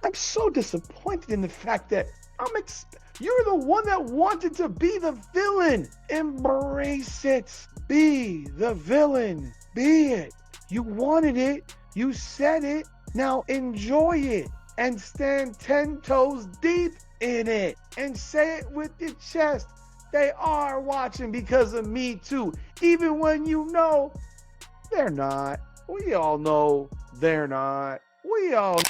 I'm so disappointed in the fact that you're the one that wanted to be the villain. Embrace it. Be the villain. Be it. You wanted it. You said it. Now enjoy it and stand 10 toes deep in it and say it with your chest. They are watching because of me too, even when you know they're not. We all know they're not.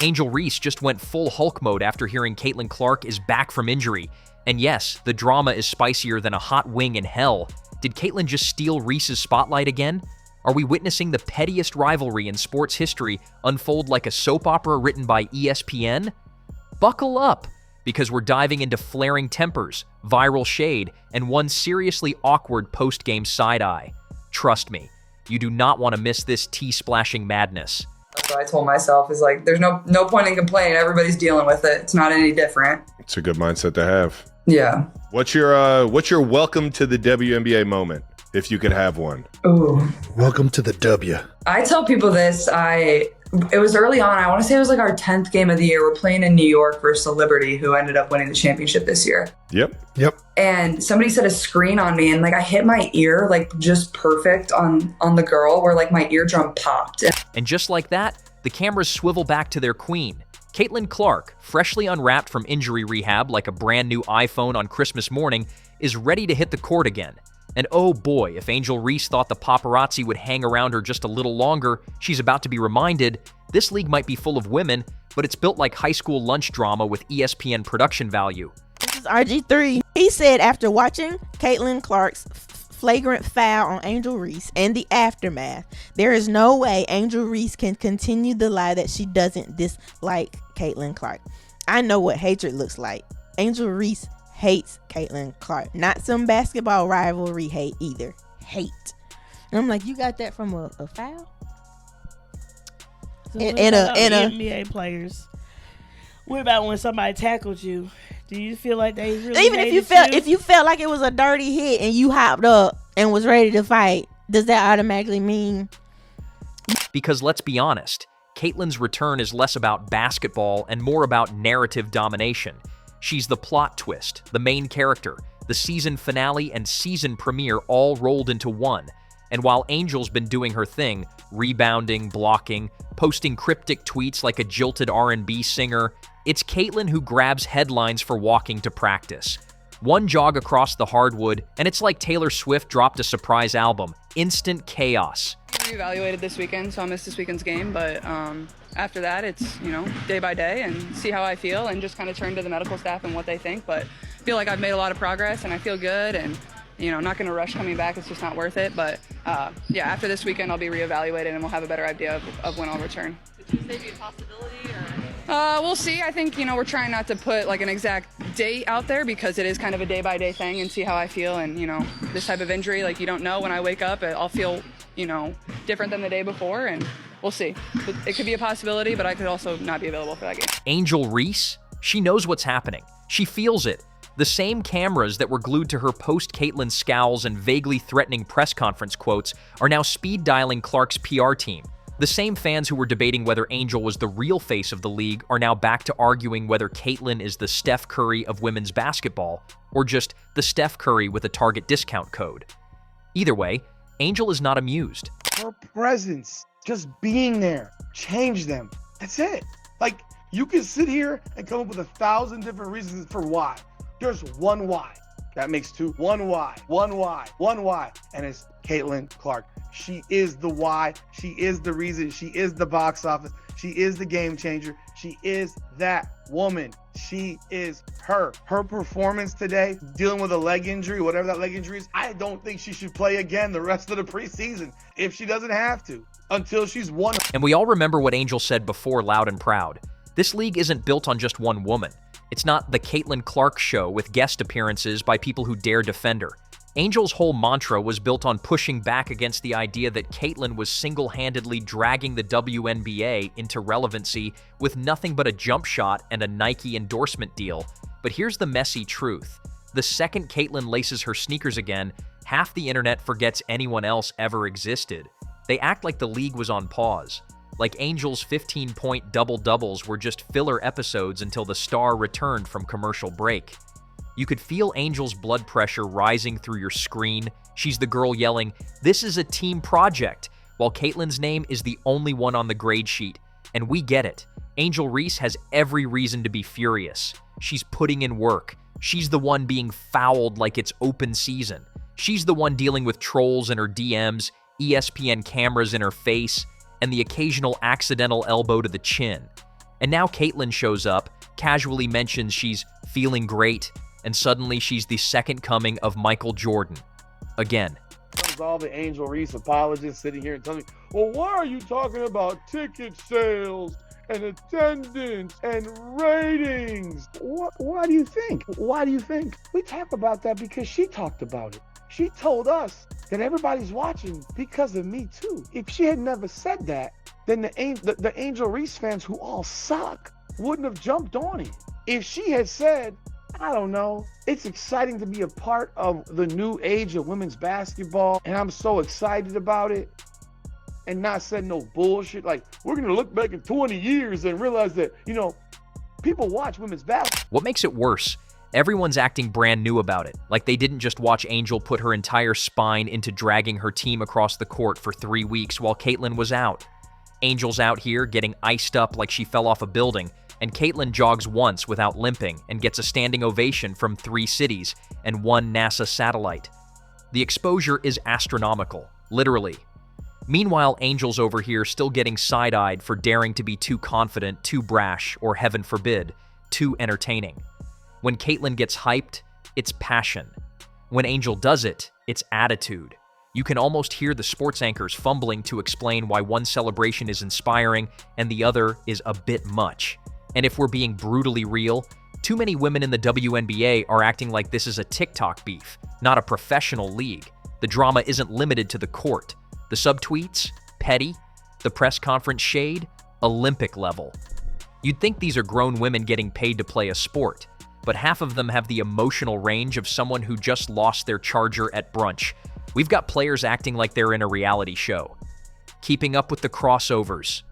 Angel Reese just went full Hulk mode after hearing Caitlyn Clark is back from injury. And yes, the drama is spicier than a hot wing in hell. Did Caitlyn just steal Reese's spotlight again? Are we witnessing the pettiest rivalry in sports history unfold like a soap opera written by ESPN? Buckle up, because we're diving into flaring tempers, viral shade, and one seriously awkward post-game side-eye. Trust me, you do not want to miss this tea-splashing madness. That's what I told myself, is like, there's no point in complaining. Everybody's dealing with it. It's not any different. It's a good mindset to have. Yeah. What's your welcome to the WNBA moment, if you could have one? Ooh. Welcome to the W. I tell people this. It was early on. I want to say it was like our 10th game of the year. We're playing in New York versus Liberty, who ended up winning the championship this year. Yep. And somebody set a screen on me, and like I hit my ear like just perfect on the girl, where like my eardrum popped. And just like that, the cameras swivel back to their queen. Caitlyn Clark, freshly unwrapped from injury rehab like a brand new iPhone on Christmas morning, is ready to hit the court again. And oh boy, if Angel Reese thought the paparazzi would hang around her just a little longer, she's about to be reminded, this league might be full of women, but it's built like high school lunch drama with ESPN production value. This is RG3. He said after watching Caitlyn Clark's flagrant foul on Angel Reese and the aftermath, there is no way Angel Reese can continue the lie that she doesn't dislike Caitlyn Clark. I know what hatred looks like. Angel Reese hates Caitlyn Clark. Not some basketball rivalry hate either. Hate. And I'm like, you got that from a foul? So NBA players. What about when somebody tackled you? Do you feel like they really even if you felt like it was a dirty hit and you hopped up and was ready to fight, does that automatically mean? Because let's be honest, Caitlyn's return is less about basketball and more about narrative domination. She's the plot twist, the main character, the season finale and season premiere all rolled into one. And while Angel's been doing her thing, rebounding, blocking, posting cryptic tweets like a jilted R&B singer, it's Caitlyn who grabs headlines for walking to practice. One jog across the hardwood, and it's like Taylor Swift dropped a surprise album. Instant chaos. Reevaluated this weekend, so I missed this weekend's game, but after that, it's, day by day and see how I feel and just kind of turn to the medical staff and what they think. But I feel like I've made a lot of progress and I feel good, and not going to rush coming back. It's just not worth it. But after this weekend, I'll be reevaluated and we'll have a better idea of when I'll return. Did Tuesday be a possibility, or? We'll see. I think, we're trying not to put like an exact date out there because it is kind of a day-by-day thing, and see how I feel. And, this type of injury, like, you don't know when I wake up. I'll feel, different than the day before, and we'll see. It could be a possibility, but I could also not be available for that game. Angel Reese? She knows what's happening. She feels it. The same cameras that were glued to her post-Caitlyn scowls and vaguely threatening press conference quotes are now speed-dialing Clark's PR team. The same fans who were debating whether Angel was the real face of the league are now back to arguing whether Caitlyn is the Steph Curry of women's basketball, or just the Steph Curry with a Target discount code. Either way, Angel is not amused. Her presence, just being there, change them. That's it. Like, you can sit here and come up with 1,000 different reasons for why. There's one why. That makes two. One why. And it's Caitlyn Clark. She is the why. She is the reason. She is the box office. She is the game changer. She is that woman. She is her. Her performance today, dealing with a leg injury, whatever that leg injury is, I don't think she should play again the rest of the preseason if she doesn't have to, until she's won. And we all remember what Angel said before, loud and proud. This league isn't built on just one woman. It's not the Caitlyn Clark show with guest appearances by people who dare defend her. Angel's whole mantra was built on pushing back against the idea that Caitlyn was single-handedly dragging the WNBA into relevancy with nothing but a jump shot and a Nike endorsement deal. But here's the messy truth. The second Caitlyn laces her sneakers again, half the internet forgets anyone else ever existed. They act like the league was on pause. like Angel's 15-point double-doubles were just filler episodes until the star returned from commercial break. You could feel Angel's blood pressure rising through your screen. She's the girl yelling, "This is a team project," while Caitlynn's name is the only one on the grade sheet. And we get it. Angel Reese has every reason to be furious. She's putting in work. She's the one being fouled like it's open season. She's the one dealing with trolls in her DMs, ESPN cameras in her face, and the occasional accidental elbow to the chin. And now Caitlyn shows up, casually mentions she's feeling great, and suddenly she's the second coming of Michael Jordan. Again. Comes all the Angel Reese apologists sitting here and telling me, well, why are you talking about ticket sales and attendance and ratings? Why do you think? Why do you think? We talk about that because she talked about it. She told us that everybody's watching because of me too. If she had never said that, then the Angel Reese fans, who all suck, wouldn't have jumped on it. If she had said, I don't know, it's exciting to be a part of the new age of women's basketball, and I'm so excited about it, and not said no bullshit like, we're gonna look back in 20 years and realize that, you know, people watch women's basketball. What makes it worse? Everyone's acting brand new about it, like they didn't just watch Angel put her entire spine into dragging her team across the court for 3 weeks while Caitlyn was out. Angel's out here getting iced up like she fell off a building, and Caitlyn jogs once without limping and gets a standing ovation from 3 cities and 1 NASA satellite. The exposure is astronomical, literally. Meanwhile, Angel's over here still getting side-eyed for daring to be too confident, too brash, or heaven forbid, too entertaining. When Caitlyn gets hyped, it's passion. When Angel does it, it's attitude. You can almost hear the sports anchors fumbling to explain why one celebration is inspiring and the other is a bit much. And if we're being brutally real, too many women in the WNBA are acting like this is a TikTok beef, not a professional league. The drama isn't limited to the court. The subtweets, petty. The press conference shade, Olympic level. You'd think these are grown women getting paid to play a sport, but half of them have the emotional range of someone who just lost their charger at brunch. We've got players acting like they're in a reality show. Keeping up with the crossovers.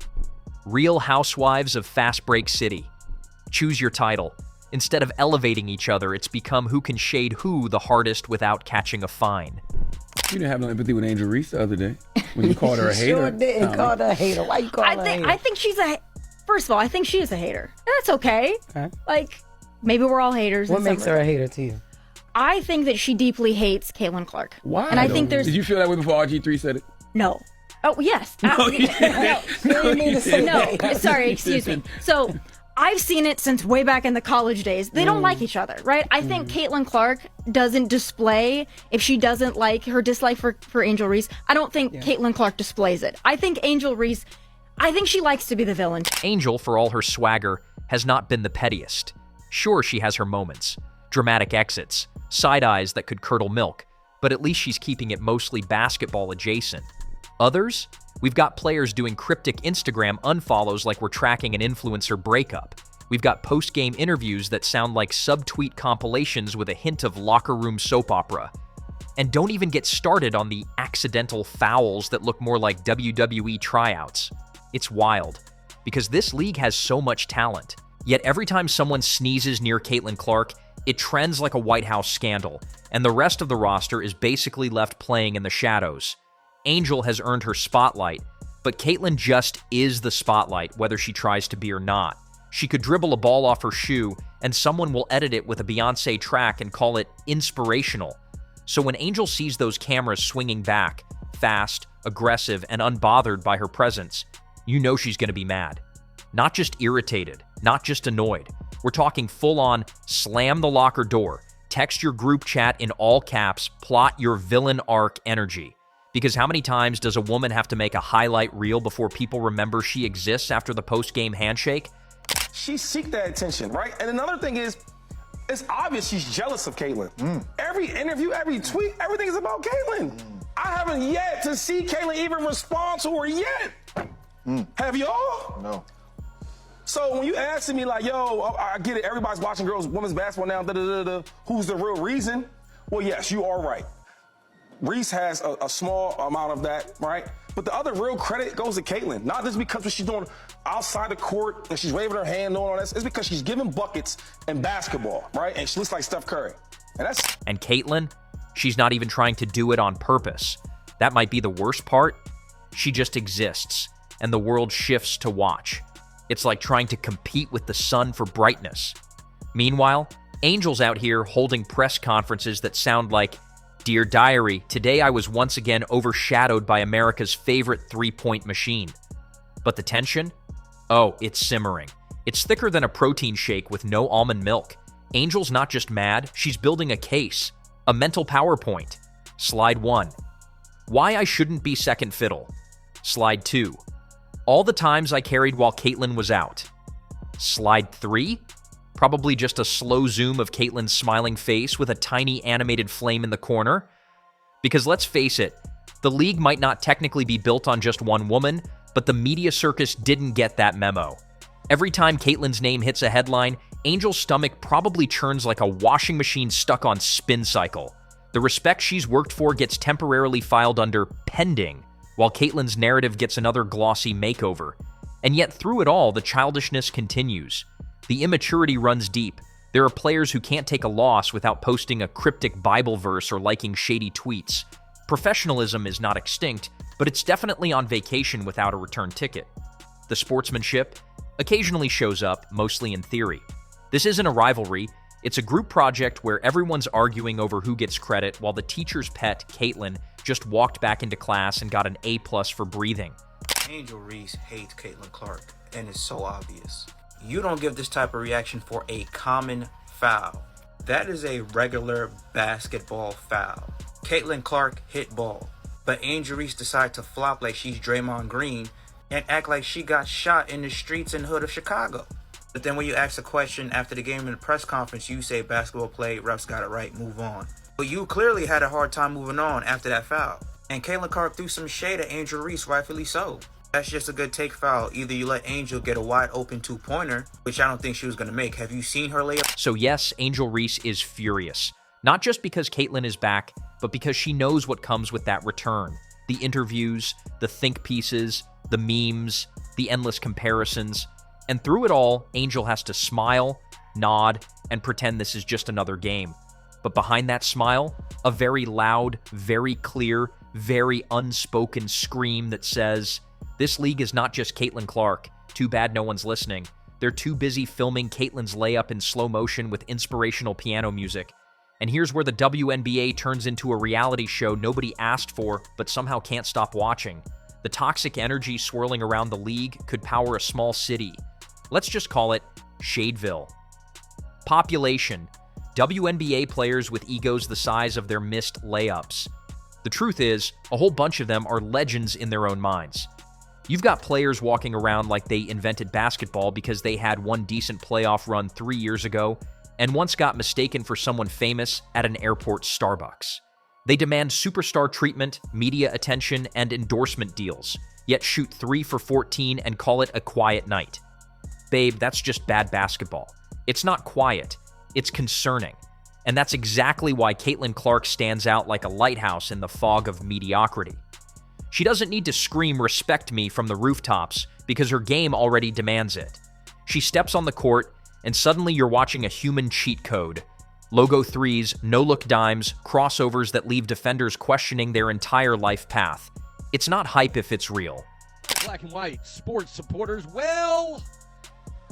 Real Housewives of Fast Break City. Choose your title. Instead of elevating each other, it's become who can shade who the hardest without catching a fine. You didn't have no empathy with Angel Reese the other day when you called her a hater. Sure didn't call her a hater. Why you call her a hater? I think she's first of all, I think she is a hater. That's okay. Like, maybe we're all haters. What makes her a hater to you? I think that she deeply hates Caitlyn Clark. Why? And I think Did you feel that way before RG3 said it? No. Oh, yes. No, you didn't. No, sorry, excuse me. So, I've seen it since way back in the college days. They don't like each other, right? I think Caitlyn Clark doesn't display, if she doesn't like her dislike for Angel Reese, I don't think Caitlyn Clark displays it. I think Angel Reese, I think she likes to be the villain. Angel, for all her swagger, has not been the pettiest. Sure, she has her moments. Dramatic exits. Side eyes that could curdle milk. But at least she's keeping it mostly basketball adjacent. Others? We've got players doing cryptic Instagram unfollows like we're tracking an influencer breakup. We've got post-game interviews that sound like subtweet compilations with a hint of locker room soap opera. And don't even get started on the accidental fouls that look more like WWE tryouts. It's wild, because this league has so much talent. Yet every time someone sneezes near Caitlyn Clark, it trends like a White House scandal, and the rest of the roster is basically left playing in the shadows. Angel has earned her spotlight, but Caitlyn just is the spotlight, whether she tries to be or not. She could dribble a ball off her shoe, and someone will edit it with a Beyoncé track and call it inspirational. So when Angel sees those cameras swinging back, fast, aggressive, and unbothered by her presence, you know she's going to be mad. Not just irritated, not just annoyed. We're talking full-on slam the locker door, text your group chat in all caps, plot your villain arc energy. Because how many times does a woman have to make a highlight reel before people remember she exists after the post-game handshake? She seeks that attention, right? And another thing is, it's obvious she's jealous of Caitlyn. Every interview, every tweet, everything is about Caitlyn. I haven't yet to see Caitlyn even respond to her yet. Have y'all? No. So when you asking me like, yo, I get it, everybody's watching women's basketball now, who's the real reason? Well, yes, you are right. Reese has a small amount of that, right? But the other real credit goes to Caitlyn. Not just because what she's doing outside the court and she's waving her hand, doing all this. It's because she's giving buckets in basketball, right? And she looks like Steph Curry. And Caitlyn, she's not even trying to do it on purpose. That might be the worst part. She just exists, and the world shifts to watch. It's like trying to compete with the sun for brightness. Meanwhile, Angel's out here holding press conferences that sound like, "Dear Diary, today I was once again overshadowed by America's favorite three-point machine." But the tension? Oh, it's simmering. It's thicker than a protein shake with no almond milk. Angel's not just mad, she's building a case. A mental PowerPoint. Slide 1. Why I shouldn't be second fiddle. Slide 2. All the times I carried while Caitlyn was out. Slide 3. Probably just a slow zoom of Caitlyn's smiling face with a tiny animated flame in the corner. Because let's face it, the league might not technically be built on just one woman, but the media circus didn't get that memo. Every time Caitlyn's name hits a headline, Angel's stomach probably churns like a washing machine stuck on spin cycle. The respect she's worked for gets temporarily filed under pending, while Caitlyn's narrative gets another glossy makeover. And yet through it all, the childishness continues. The immaturity runs deep. There are players who can't take a loss without posting a cryptic Bible verse or liking shady tweets. Professionalism is not extinct, but it's definitely on vacation without a return ticket. The sportsmanship occasionally shows up, mostly in theory. This isn't a rivalry. It's a group project where everyone's arguing over who gets credit, while the teacher's pet, Caitlyn, just walked back into class and got an A+ for breathing. Angel Reese hates Caitlyn Clark, and it's so obvious. You don't give this type of reaction for a common foul. That is a regular basketball foul. Caitlyn Clark hit ball, but Angel Reese decided to flop like she's Draymond Green and act like she got shot in the streets and hood of Chicago. But then when you ask a question after the game in the press conference, you say basketball played, refs got it right, move on. But you clearly had a hard time moving on after that foul. And Caitlyn Clark threw some shade at Angel Reese, rightfully so. That's just a good take foul. Either you let Angel get a wide open two-pointer, which I don't think she was going to make. Have you seen her layup? So yes, Angel Reese is furious. Not just because Caitlyn is back, but because she knows what comes with that return. The interviews, the think pieces, the memes, the endless comparisons. And through it all, Angel has to smile, nod, and pretend this is just another game. But behind that smile, a very loud, very clear, very unspoken scream that says, "This league is not just Caitlyn Clark. Too bad no one's listening. They're too busy filming Caitlyn's layup in slow motion with inspirational piano music. And here's where the WNBA turns into a reality show nobody asked for, but somehow can't stop watching. The toxic energy swirling around the league could power a small city. Let's just call it Shadeville. Population: WNBA players with egos the size of their missed layups. The truth is, a whole bunch of them are legends in their own minds. You've got players walking around like they invented basketball because they had one decent playoff run 3 years ago and once got mistaken for someone famous at an airport Starbucks. They demand superstar treatment, media attention, and endorsement deals, yet shoot 3 for 14 and call it a quiet night. Babe, that's just bad basketball. It's not quiet, it's concerning. And that's exactly why Caitlyn Clark stands out like a lighthouse in the fog of mediocrity. She doesn't need to scream "respect me" from the rooftops because her game already demands it. She steps on the court, and suddenly you're watching a human cheat code. Logo threes, no-look dimes, crossovers that leave defenders questioning their entire life path. It's not hype if it's real. Black and white sports supporters, well,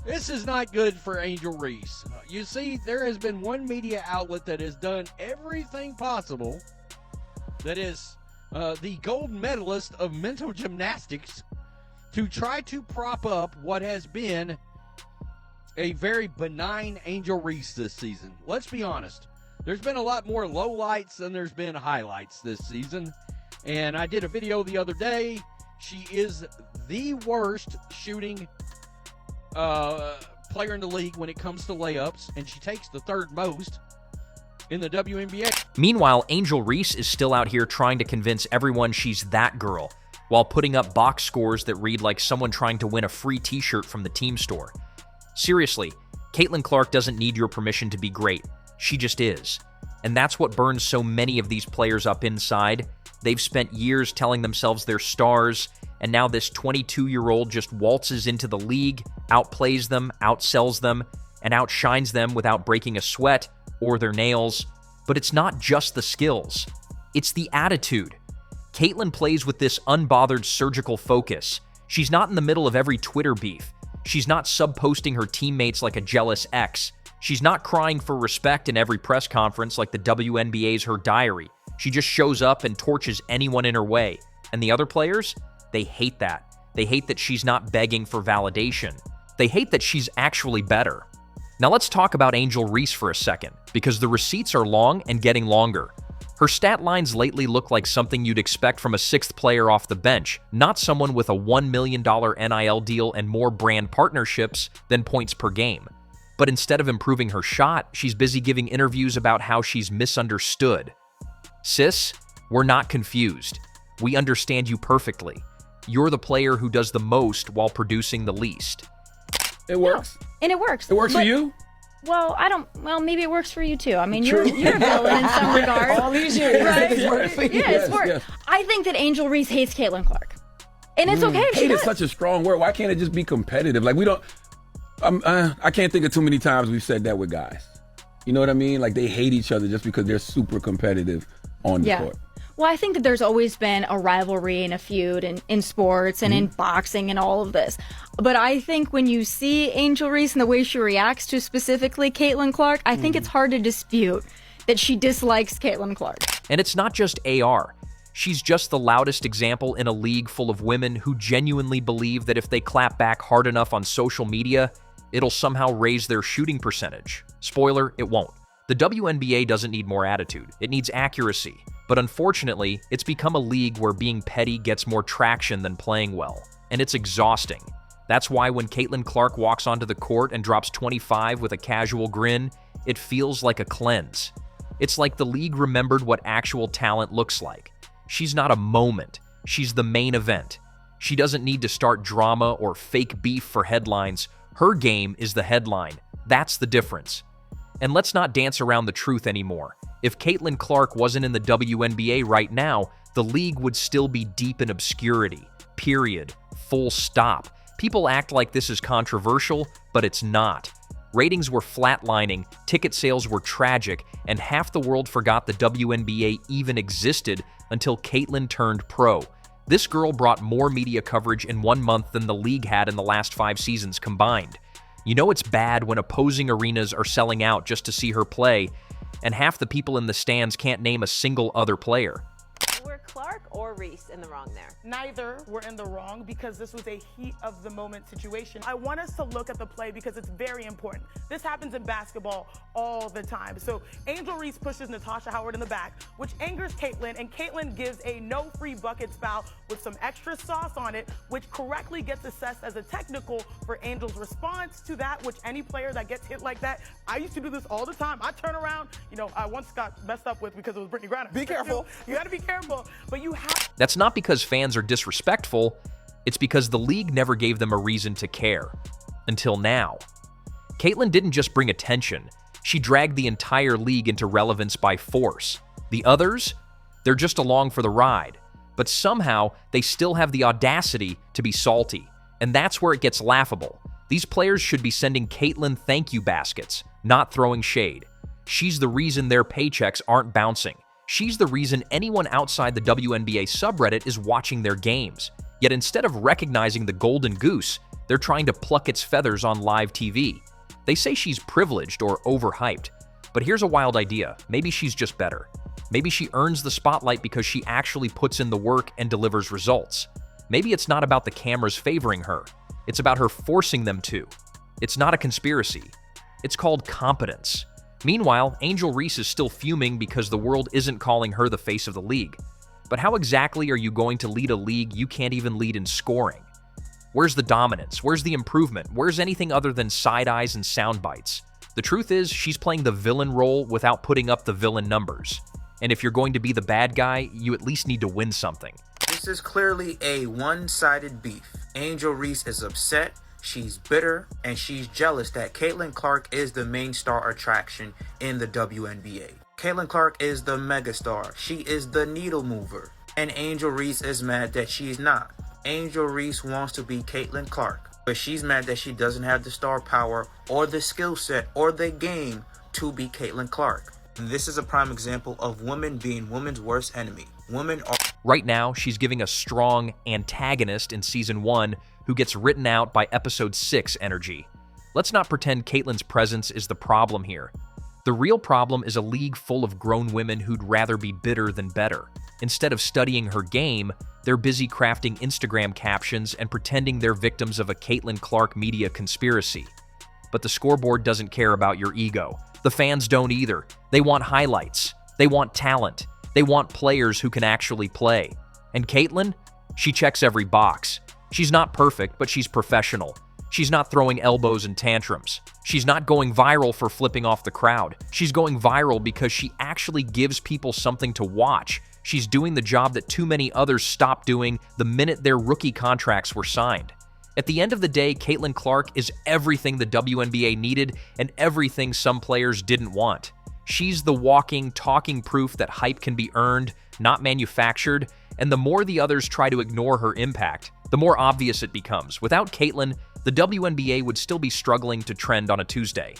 this is not good for Angel Reese. You see, there has been one media outlet that has done everything possible, that is the gold medalist of mental gymnastics, to try to prop up what has been a very benign Angel Reese this season. Let's be honest. There's been a lot more lowlights than there's been highlights this season. And I did a video the other day. She is the worst shooting player in the league when it comes to layups, and she takes the third most in the WNBA. Meanwhile, Angel Reese is still out here trying to convince everyone she's that girl, while putting up box scores that read like someone trying to win a free t-shirt from the team store. Seriously, Caitlyn Clark doesn't need your permission to be great. She just is. And that's what burns so many of these players up inside. They've spent years telling themselves they're stars, and now this 22-year-old just waltzes into the league, outplays them, outsells them, and outshines them without breaking a sweat or their nails. But it's not just the skills. It's the attitude. Caitlyn plays with this unbothered surgical focus. She's not in the middle of every Twitter beef. She's not sub-posting her teammates like a jealous ex. She's not crying for respect in every press conference like the WNBA's her diary. She just shows up and torches anyone in her way. And the other players? They hate that. They hate that she's not begging for validation. They hate that she's actually better. Now let's talk about Angel Reese for a second, because the receipts are long and getting longer. Her stat lines lately look like something you'd expect from a sixth player off the bench, not someone with a $1 million NIL deal and more brand partnerships than points per game. But instead of improving her shot, she's busy giving interviews about how she's misunderstood. Sis, we're not confused. We understand you perfectly. You're the player who does the most while producing the least. It works. And it works. It works for you? Well, maybe it works for you too. I mean, you're a villain in some regards. All these years, right? it's worked for you. Yeah, it's worked. Yes. I think that Angel Reese hates Caitlyn Clark. And it's okay if she Hate does. is such a strong word. Why can't it just be competitive? Like, we don't... I can't think of too many times we've said that with guys. You know what I mean? Like, they hate each other just because they're super competitive on the court. Well, I think that there's always been a rivalry and a feud in sports and in boxing and all of this. But I think when you see Angel Reese and the way she reacts to specifically Caitlyn Clark, I think it's hard to dispute that she dislikes Caitlyn Clark. And it's not just AR. She's just the loudest example in a league full of women who genuinely believe that if they clap back hard enough on social media, it'll somehow raise their shooting percentage. Spoiler, it won't. The WNBA doesn't need more attitude. It needs accuracy. But unfortunately, it's become a league where being petty gets more traction than playing well. And it's exhausting. That's why when Caitlyn Clark walks onto the court and drops 25 with a casual grin, it feels like a cleanse. It's like the league remembered what actual talent looks like. She's not a moment. She's the main event. She doesn't need to start drama or fake beef for headlines. Her game is the headline. That's the difference. And let's not dance around the truth anymore. If Caitlyn Clark wasn't in the WNBA right now, the league would still be deep in obscurity. Period. Full stop. People act like this is controversial, but it's not. Ratings were flatlining, ticket sales were tragic, and half the world forgot the WNBA even existed until Caitlyn turned pro. This girl brought more media coverage in 1 month than the league had in the last 5 seasons combined. You know it's bad when opposing arenas are selling out just to see her play, and half the people in the stands can't name a single other player. Were Clark or Reese in the wrong there? Neither were in the wrong because this was a heat of the moment situation. I want us to look at the play because it's very important. This happens in basketball all the time. So Angel Reese pushes Natasha Howard in the back, which angers Caitlyn, and Caitlyn gives a no free buckets foul with some extra sauce on it, which correctly gets assessed as a technical for Angel's response to that, which any player that gets hit like that, I used to do this all the time. I turn around, I once got messed up with because it was Brittany Griner. Be careful. You gotta be careful, but you have. That's not because fans are disrespectful, it's because the league never gave them a reason to care. Until now. Caitlyn didn't just bring attention, she dragged the entire league into relevance by force. The others? They're just along for the ride. But somehow, they still have the audacity to be salty. And that's where it gets laughable. These players should be sending Caitlyn thank you baskets, not throwing shade. She's the reason their paychecks aren't bouncing. She's the reason anyone outside the WNBA subreddit is watching their games. Yet instead of recognizing the golden goose, they're trying to pluck its feathers on live TV. They say she's privileged or overhyped. But here's a wild idea. Maybe she's just better. Maybe she earns the spotlight because she actually puts in the work and delivers results. Maybe it's not about the cameras favoring her. It's about her forcing them to. It's not a conspiracy. It's called competence. Meanwhile, Angel Reese is still fuming because the world isn't calling her the face of the league. But how exactly are you going to lead a league you can't even lead in scoring? Where's the dominance? Where's the improvement? Where's anything other than side eyes and sound bites? The truth is, she's playing the villain role without putting up the villain numbers. And if you're going to be the bad guy, you at least need to win something. This is clearly a one-sided beef. Angel Reese is upset. She's bitter and she's jealous that Caitlyn Clark is the main star attraction in the WNBA. Caitlyn Clark is the megastar. She is the needle mover. And Angel Reese is mad that she's not. Angel Reese wants to be Caitlyn Clark, but she's mad that she doesn't have the star power or the skill set or the game to be Caitlyn Clark. And this is a prime example of women being women's worst enemy. Women are... Right now, she's giving a strong antagonist in Season 1 who gets written out by Episode 6 energy. Let's not pretend Caitlyn's presence is the problem here. The real problem is a league full of grown women who'd rather be bitter than better. Instead of studying her game, they're busy crafting Instagram captions and pretending they're victims of a Caitlyn Clark media conspiracy. But the scoreboard doesn't care about your ego. The fans don't either. They want highlights. They want talent. They want players who can actually play. And Caitlyn? She checks every box. She's not perfect, but she's professional. She's not throwing elbows and tantrums. She's not going viral for flipping off the crowd. She's going viral because she actually gives people something to watch. She's doing the job that too many others stopped doing the minute their rookie contracts were signed. At the end of the day, Caitlyn Clark is everything the WNBA needed and everything some players didn't want. She's the walking, talking proof that hype can be earned, not manufactured, and the more the others try to ignore her impact, the more obvious it becomes. Without Caitlyn, the WNBA would still be struggling to trend on a Tuesday.